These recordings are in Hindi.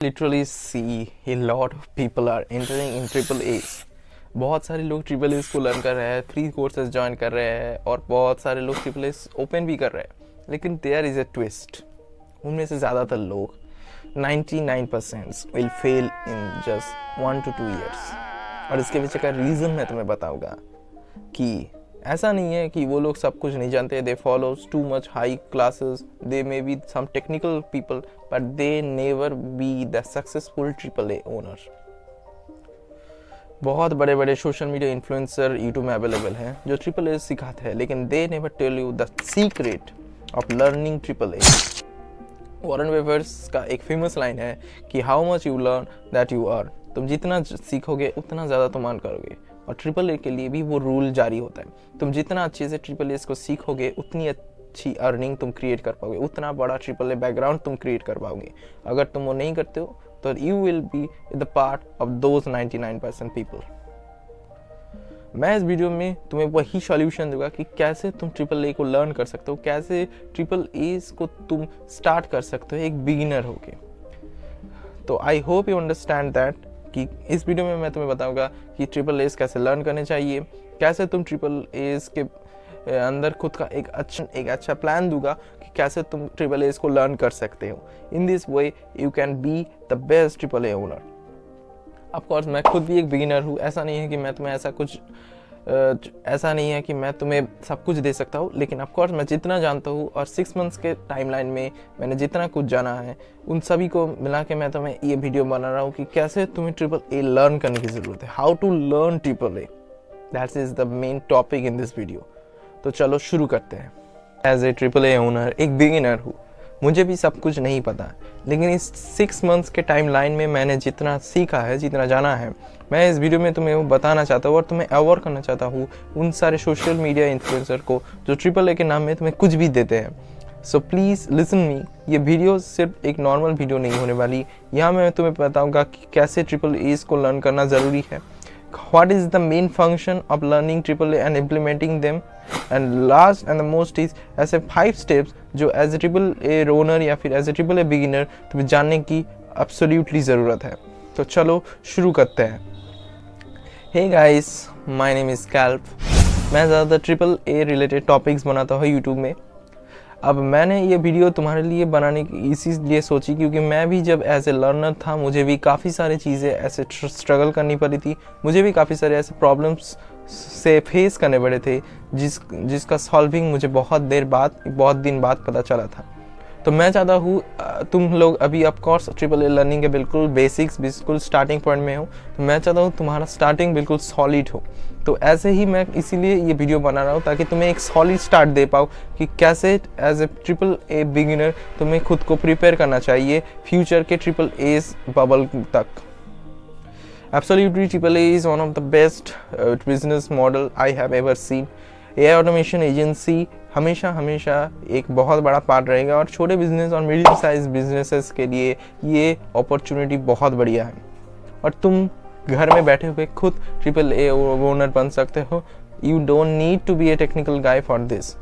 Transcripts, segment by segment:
Literally see a lot of people are entering in triple A's. बहुत सारे लोग ट्रिपल एस को लर्न कर रहे हैं, फ्री कोर्सेज ज्वाइन कर रहे हैं और बहुत सारे लोग ट्रिपल एस ओपन भी कर रहे हैं, लेकिन देयर इज़ अ ट्विस्ट। उनमें से ज़्यादातर लोग 99% will fail in just 1 to 2 years। और इसके पीछे का रीज़न मैं तुम्हें बताऊंगा कि ऐसा नहीं है कि वो लोग सब कुछ नहीं जानते, they follow too much high classes, they may be some technical people, but they never be the successful triple A owner. बहुत बड़े बड़े सोशल मीडिया इन्फ्लुएंसर यूट्यूब में अवेलेबल हैं जो ट्रिपल ए सिखाते हैं, लेकिन they never tell you the secret of learning triple A. Warren Buffett का एक फेमस लाइन है कि how much you learn that you earn. तुम जितना सीखोगे उतना ज़्यादा तुम अर्न करोगे, और ट्रिपल ए के लिए भी वो रूल जारी होता है। तुम जितना अच्छे से ट्रिपल एस को सीखोगे उतनी अच्छी अर्निंग तुम क्रिएट कर पाओगे, उतना बड़ा ट्रिपल ए बैकग्राउंड तुम क्रिएट कर पाओगे। अगर तुम वो नहीं करते हो तो you will be the part of those 99% people. मैं इस वीडियो में तुम्हें वही सॉल्यूशन दूंगा कि कैसे तुम ट्रिपल ए को लर्न कर सकते हो, कैसे ट्रिपल एस को तुम स्टार्ट कर सकते हो एक बिगिनर होके। तो I hope you understand that कि इस वीडियो में मैं तुम्हें बताऊंगा कि ट्रिपल एस कैसे लर्न करने चाहिए, कैसे तुम ट्रिपल एस के अंदर खुद का एक अच्छा प्लान दूंगा कि कैसे तुम ट्रिपल एस को लर्न कर सकते हो। In this way you can be the best triple A owner. Of course मैं खुद भी एक बिगिनर हूँ, ऐसा नहीं है कि मैं तुम्हें ऐसा नहीं है कि मैं तुम्हें सब कुछ दे सकता हूँ, लेकिन ऑफ कोर्स मैं जितना जानता हूँ और 6 मंथ्स के टाइमलाइन में मैंने जितना कुछ जाना है उन सभी को मिला के मैं तुम्हें ये वीडियो बना रहा हूँ कि कैसे तुम्हें ट्रिपल ए लर्न करने की ज़रूरत है। How to learn triple A, that's is the main topic in this video. तो चलो शुरू करते हैं। As a triple A owner एक बिगिनर हूँ, मुझे भी सब कुछ नहीं पता, लेकिन इस 6 मंथ्स के टाइम लाइन में मैंने जितना सीखा है, जितना जाना है, मैं इस वीडियो में तुम्हें वो बताना चाहता हूँ और तुम्हें अवेयर करना चाहता हूँ उन सारे सोशल मीडिया इन्फ्लुएंसर को जो ट्रिपल ए के नाम में तुम्हें कुछ भी देते हैं। So please listen me. ये वीडियो सिर्फ एक नॉर्मल वीडियो नहीं होने वाली, यहाँ मैं तुम्हें बताऊँगा कि कैसे ट्रिपल एस को लर्न करना ज़रूरी है, what is the main function of learning triple A and implementing them, and last and the most is ऐसे 5 steps जो as a triple A owner या फिर as a triple A beginner तुम्हें जानने की absolutely ज़रूरत है। तो चलो शुरू करते हैं। Hey guys, my name is Kalp। मैं ज़्यादातर ट्रिपल ए रिलेटेड टॉपिक्स बनाता हूँ यूट्यूब में। अब मैंने ये वीडियो तुम्हारे लिए बनाने की इसीलिए सोची क्योंकि मैं भी जब एज ए लर्नर था मुझे भी काफ़ी सारी चीज़ें ऐसे स्ट्रगल करनी पड़ी थी, मुझे भी काफ़ी सारे ऐसे प्रॉब्लम्स से फेस करने पड़े थे जिसका सॉल्विंग मुझे बहुत दिन बाद पता चला था। तो मैं चाहता हूँ तुम लोग अभी ऑफकोर्स ट्रिपल ए लर्निंग के बिल्कुल बेसिक्स बिल्कुल स्टार्टिंग पॉइंट में हो, तो मैं चाहता हूँ तुम्हारा स्टार्टिंग बिल्कुल सॉलिड हो। तो ऐसे ही मैं इसीलिए ये वीडियो बना रहा हूँ ताकि तुम्हें एक सॉलिड स्टार्ट दे पाओ कि कैसे as a triple A beginner तुम्हें खुद को प्रिपेयर करना चाहिए फ्यूचर के ट्रिपल एस बबल तक। Absolutely, triple A is one of the best business model I have ever seen. AI automation agency हमेशा एक बहुत बड़ा पार्ट रहेगा और छोटे बिजनेस और मीडियम साइज बिजनेसेस के लिए ये अपॉर्चुनिटी बहुत बढ़िया है और तुम घर में बैठे हुए खुद ट्रिपल ए ओनर बन सकते हो। You don't need to be a technical guy for this,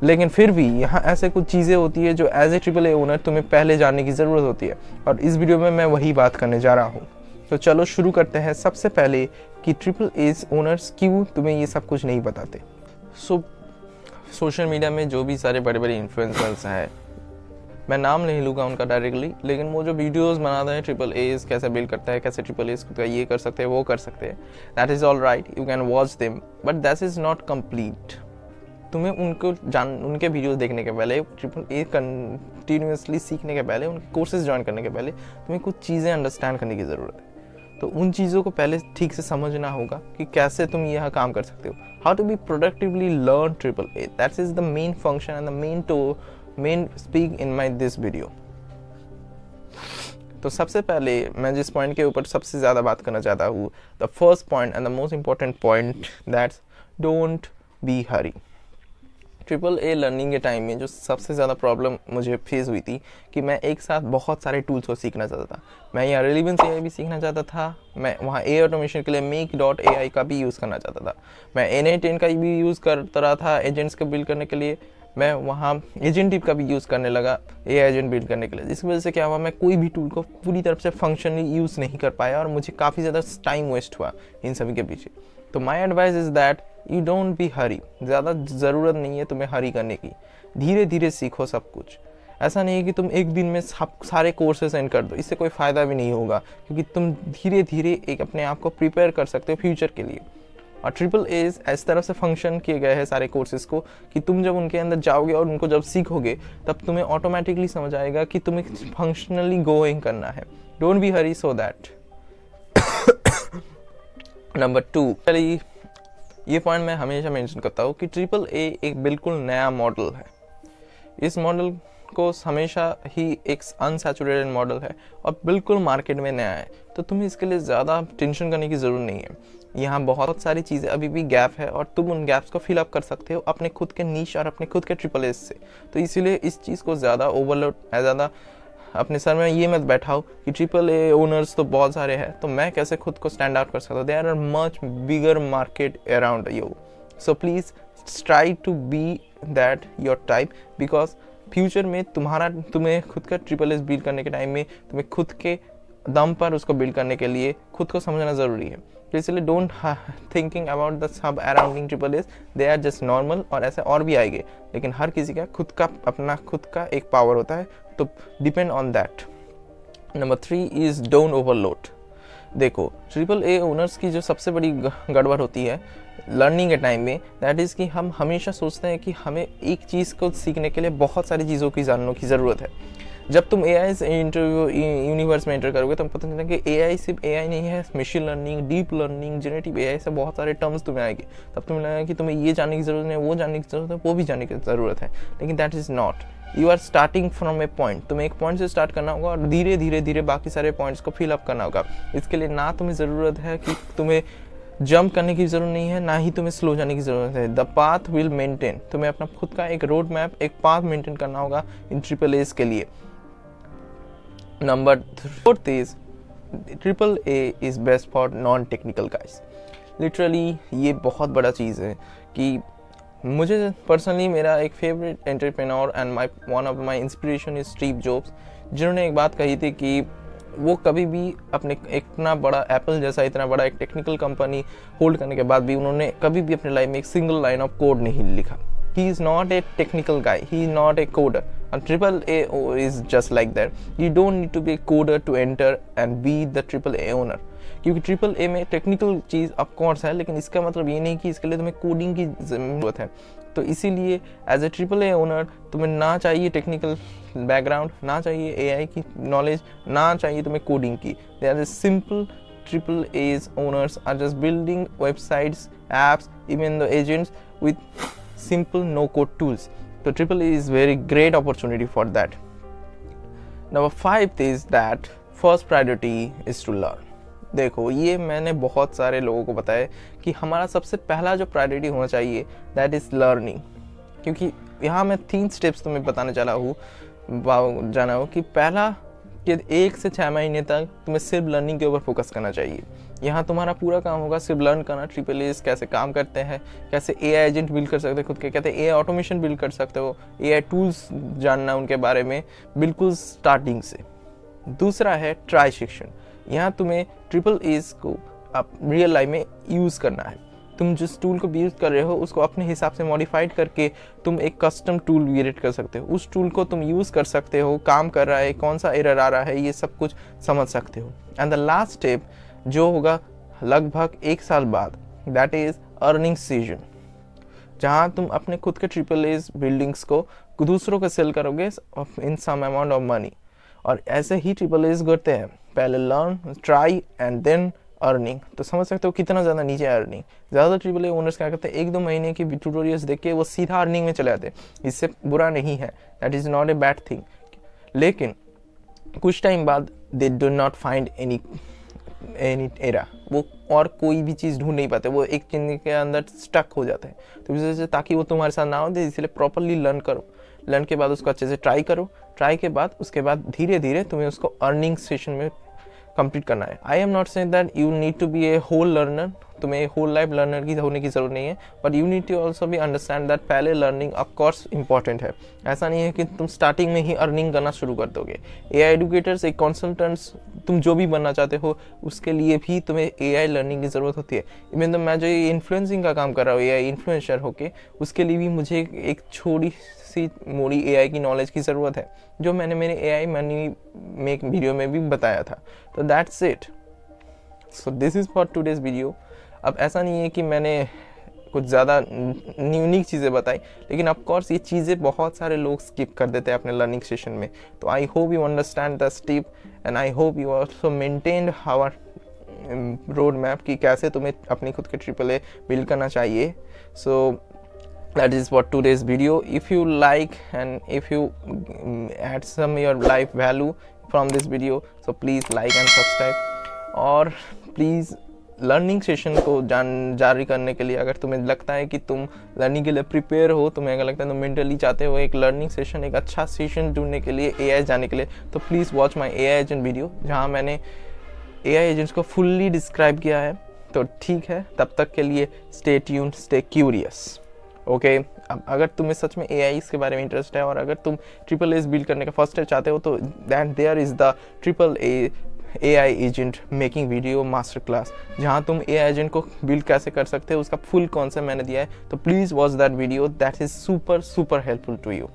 लेकिन फिर भी यहाँ ऐसे कुछ चीज़ें होती है जो as a triple A owner तुम्हें पहले जानने की ज़रूरत होती है, और इस वीडियो में मैं वही बात करने जा रहा हूँ। तो चलो शुरू करते हैं। सबसे पहले कि ट्रिपल एस ओनर्स क्यों तुम्हें ये सब कुछ नहीं बताते। सोशल मीडिया में जो भी सारे बड़े बड़े इन्फ्लुएंसर्स हैं, मैं नाम नहीं लूँगा उनका डायरेक्टली, लेकिन वो जो वीडियोस बनाते हैं ट्रिपल एस कैसे बिल्ड करता है, कैसे ट्रिपल एस का ये कर सकते हैं वो कर सकते हैं, that is all right, you can watch them, but that is not complete. तुम्हें उनके वीडियोस देखने के पहले, ट्रिपल ए कंटिन्यूसली सीखने के पहले, उनके कोर्सेज ज्वाइन करने के पहले तुम्हें कुछ चीज़ें अंडरस्टैंड करने की ज़रूरत है। तो उन चीज़ों को पहले ठीक से समझना होगा कि कैसे तुम यह काम कर सकते हो। How to be productively learn triple A, that is the main function and the main speak in my this video. तो सबसे पहले मैं जिस पॉइंट के ऊपर सबसे ज़्यादा बात करना चाहता हूँ, the first point and the most important point, that's don't be Hari. Triple A learning के टाइम में जो सबसे ज़्यादा प्रॉब्लम मुझे फेस हुई थी कि मैं एक साथ बहुत सारे टूल्स को सीखना चाहता था। मैं यहाँ रेलिवेंस एआई भी सीखना चाहता था, मैं वहाँ एआई ऑटोमेशन के लिए make.ai का भी यूज़ करना चाहता था, मैं NA10 का भी यूज़ करता रहा था एजेंट्स को बिल्ड करने के लिए, मैं वहाँ एजेंटिव का भी यूज़ करने लगा एआई एजेंट बिल्ड करने के लिए, जिसकी वजह से क्या हुआ, मैं कोई भी टूल को पूरी तरफ से फंक्शनली यूज़ नहीं कर पाया और मुझे काफ़ी ज़्यादा टाइम वेस्ट हुआ इन सभी के पीछे। तो my advice is that you don't be hurry, ज़्यादा ज़रूरत नहीं है तुम्हें हरी करने की, धीरे धीरे सीखो सब कुछ। ऐसा नहीं है कि तुम एक दिन में सारे कोर्सेज एंड कर दो, इससे कोई फ़ायदा भी नहीं होगा, क्योंकि तुम धीरे धीरे एक अपने आप को प्रिपेयर कर सकते हो फ्यूचर के लिए। और ट्रिपल ए इस तरह से फंक्शन किए गए हैं सारे कोर्सेज को कि तुम जब उनके अंदर जाओगे और उनको जब सीखोगे तब तुम्हें ऑटोमेटिकली समझ आएगा कि तुम्हें फंक्शनली गोइंग करना है। Don't be Hari so that. Number 2, चलिए ये पॉइंट मैं हमेशा मेंशन करता हूँ कि ट्रिपल ए एक बिल्कुल नया मॉडल है। इस मॉडल को हमेशा ही एक अनसैचुरेटेड मॉडल है और बिल्कुल मार्केट में नया है, तो तुम्हें इसके लिए ज़्यादा टेंशन करने की ज़रूरत नहीं है। यहाँ बहुत सारी चीज़ें अभी भी गैप है और तुम उन गैप्स को फिल अप कर सकते हो अपने खुद के नीश और अपने खुद के ट्रिपल एस से। तो इसीलिए इस चीज़ को ज़्यादा ओवरलोड ज़्यादा अपने सर में ये मत बैठाओ कि ट्रिपल ए ओनर्स तो बहुत सारे हैं, तो मैं कैसे खुद को स्टैंड आउट कर सकता हूँ। There are much bigger market around you, so please try to be that your type, because future में तुम्हें खुद का ट्रिपल एस बिल्ड करने के टाइम में तुम्हें खुद के दम पर उसको बिल्ड करने के लिए खुद को समझना ज़रूरी है। तो इसलिए don't thinking about the surrounding triple S, they are just normal, और ऐसे और भी आएंगे, लेकिन हर किसी का अपना खुद का एक पावर होता है, तो depend on that. Number 3 is don't overload. देखो ट्रिपल ए ओनर्स की जो सबसे बड़ी गड़बड़ होती है लर्निंग के टाइम में, दैट इज़ कि हम हमेशा सोचते हैं कि हमें एक चीज़ को सीखने के लिए बहुत सारी चीज़ों की जानने की ज़रूरत है। जब तुम एआई इंटरव्यू यूनिवर्स में एंटर करोगे तो पता चलेगा कि एआई सिर्फ एआई नहीं है, machine learning, deep learning, generative AI से बहुत सारे टर्म्स तुम्हें आएंगे। तब तुम्हें लगेगा कि तुम्हें ये जानने की ज़रूरत नहीं है, वो जानने की ज़रूरत है, वो भी जानने की ज़रूरत है, लेकिन that is not. You are starting from a point, तुम्हें एक पॉइंट से स्टार्ट करना होगा और धीरे धीरे धीरे बाकी सारे पॉइंट्स को फिल अप करना होगा। इसके लिए ना तुम्हें ज़रूरत है कि तुम्हें जंप करने की ज़रूरत नहीं है, ना ही तुम्हें स्लो जाने की ज़रूरत है। द पाथ विल मेंटेन, तुम्हें अपना खुद का एक रोड मैप, एक पाथ मेंटेन करना होगा इन ट्रिपल एस के लिए। Number 4 is triple A is best for non technical guys. Literally ये बहुत बड़ा चीज़ है कि मुझे पर्सनली मेरा एक favourite entrepreneur and one of my inspiration is Steve jobs, जिन्होंने एक बात कही थी कि वो कभी भी अपने इतना बड़ा एप्पल जैसा इतना बड़ा एक टेक्निकल कंपनी होल्ड करने के बाद भी उन्होंने कभी भी अपने लाइफ में एक सिंगल लाइन ऑफ कोड नहीं लिखा। He is not a technical guy, he is not a coder, and triple A is just like that. You don't need to be a coder to enter and be the triple A owner, क्योंकि ट्रिपल ए में टेक्निकल चीज़ ऑफकोर्स है, लेकिन इसका मतलब ये नहीं कि इसके लिए तुम्हें कोडिंग की ज़रूरत है। तो इसीलिए as a triple A owner तुम्हें ना चाहिए टेक्निकल बैकग्राउंड, ना चाहिए एआई की नॉलेज, ना चाहिए तुम्हें कोडिंग की। They are simple triple as owners are just building websites, apps, even the agents with simple no code tools. So triple A is very great opportunity for that. Number 5 is that first priority is to learn. देखो ये मैंने बहुत सारे लोगों को बताया कि हमारा सबसे पहला जो प्रायोरिटी होना चाहिए दैट इज़ लर्निंग, क्योंकि यहाँ मैं 3 स्टेप्स तुम्हें बताने जाना हो कि पहला कि 1 से 6 महीने तक तुम्हें सिर्फ लर्निंग के ऊपर फोकस करना चाहिए। यहाँ तुम्हारा पूरा काम होगा सिर्फ लर्न करना, ट्रिपल एस कैसे काम करते हैं, कैसे एआई एजेंट बिल्ड कर सकते हो खुद के, कहते हैं एआई ऑटोमेशन बिल्ड कर सकते हो, एआई टूल्स जानना उनके बारे में बिल्कुल स्टार्टिंग से। दूसरा है ट्राई सेक्शन, यहाँ तुम्हें ट्रिपल एस को आप रियल लाइफ में यूज़ करना है। तुम जिस टूल को यूज़ कर रहे हो उसको अपने हिसाब से मॉडिफाइड करके तुम एक कस्टम टूल क्रिएट कर सकते हो, उस टूल को तुम यूज़ कर सकते हो, काम कर रहा है, कौन सा एरर आ रहा है, ये सब कुछ समझ सकते हो। एंड द लास्ट स्टेप जो होगा लगभग 1 साल बाद, दैट इज़ अर्निंग सीजन, जहाँ तुम अपने खुद के ट्रिपल एस बिल्डिंग्स को दूसरों को सेल करोगे in some amount of money. और ऐसे ही ट्रिपल एस करते हैं, पहले learn, try and then earning. तो समझ सकते हो कितना ज़्यादा नीचे अर्निंग। ज़्यादा ट्रिपल ए ओनर्स क्या करते हैं, 1-2 महीने की ट्यूटोरियल्स देख के वो सीधा अर्निंग में चले जाते हैं। इससे बुरा नहीं है, that is not a bad thing, लेकिन कुछ टाइम बाद they do not find any era, वो और कोई भी चीज़ ढूंढ नहीं पाते, वो एक चीज़ के अंदर स्टक हो जाते हैं। तो इस वजह से ताकि वो तुम्हारे साथ ना हो, इसलिए प्रॉपरली लर्न करो, लर्न के बाद उसको अच्छे से ट्राई करो, ट्राई के बाद उसके बाद धीरे धीरे तुम्हें उसको अर्निंग सेशन में कंप्लीट करना है। I am not saying that you need to be a whole learner, तुम्हें होल लाइफ लर्नर की होने की ज़रूरत नहीं है, but you need to also भी अंडरस्टैंड दैट पहले लर्निंग ऑफकोर्स इंपॉर्टेंट है। ऐसा नहीं है कि तुम स्टार्टिंग में ही अर्निंग करना शुरू कर दोगे। AI एडुकेटर्स, एक कंसल्टेंट्स, तुम जो भी बनना चाहते हो उसके लिए भी तुम्हें AI लर्निंग की ज़रूरत होती है। इवन तो मैं जो ये इन्फ्लुएंसिंग का काम कर रहा हूँ AI इन्फ्लुएंसर होके, उसके लिए भी मुझे एक छोटी सी मोड़ी AI की नॉलेज की ज़रूरत है, जो मैंने मेरे AI मनी मेक वीडियो में भी बताया था। तो that's it. So this is for today's video. अब ऐसा नहीं है कि मैंने कुछ ज़्यादा यूनिक चीज़ें बताई, लेकिन ऑफकोर्स ये चीज़ें बहुत सारे लोग स्किप कर देते हैं अपने लर्निंग सेशन में। तो I hope you understand the step and I hope you also maintain our road map कि कैसे तुम्हें अपनी खुद के AAA बिल्ड करना चाहिए। सो that is for today's video. If you like and if you add some your life value from this video, so please like and subscribe। और प्लीज़ लर्निंग सेशन को जारी करने के लिए, अगर तुम्हें लगता है कि तुम लर्निंग के लिए प्रिपेयर हो, तुम्हें अगर लगता है तुम मेंटली चाहते हो एक लर्निंग सेशन, एक अच्छा सेशन ढूंढने के लिए, AI जाने के लिए, तो please watch my AI agent video, जहाँ मैंने AI एजेंट्स को फुल्ली डिस्क्राइब किया है। तो ठीक है, तब तक के लिए stay tuned, stay curious. Okay अब अगर तुम्हें सच में AI के बारे में इंटरेस्ट है और अगर तुम AAA बिल्ड करने का फर्स्ट स्टेप चाहते हो, तो that there is the AAA AI agent making video master class, जहाँ तुम AI एजेंट को बिल्ड कैसे कर सकते हो उसका फुल कॉन्सेप्ट मैंने दिया है। तो please watch that video, that is super helpful to you.